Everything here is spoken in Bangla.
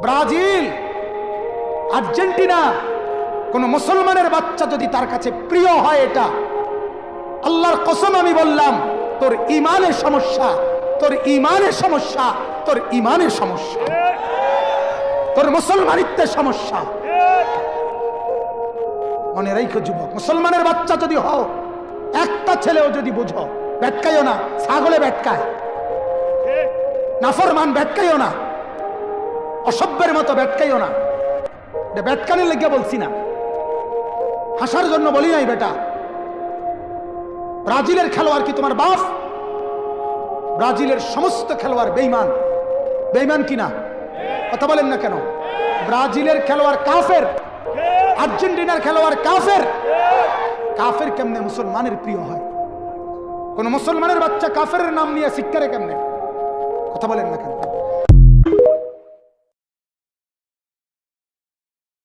ব্রাজিল, আর্জেন্টিনা, কোন মুসলমানের বাচ্চা যদি তার কাছে প্রিয় হয়, এটা আল্লাহর কসম আমি বললাম, তোর ইমানের সমস্যা, তোর ইমানের সমস্যা, তোর ইমানের সমস্যা, তোর মুসলমানিত্বের সমস্যা। মনে রাখো যুবক, মুসলমানের বাচ্চা যদি হও, একটা ছেলেও যদি বুঝো, বেটকাইও না, ছাগলে বেটকায়, নাফরমান বেটকাইও না, অসভ্যের মতো বেটকাইও না। বেটকানির লেগে বলছি না, হাসার জন্য বলি নাই বেটা। ব্রাজিলের খেলোয়াড় কি তোমার বাপ? ব্রাজিলের সমস্ত খেলোয়াড় বেঈমান। বেঈমান কিনা? কথা বলেন না কেন? ব্রাজিলের খেলোয়াড় কাফের, আর্জেন্টিনার খেলোয়াড় কাফের। কাফের কেমনে মুসলমানের প্রিয় হয়? কোন মুসলমানের বাচ্চা কাফের নাম নিয়ে শিক্ষারে কেমনে? কথা বলেন না কেন?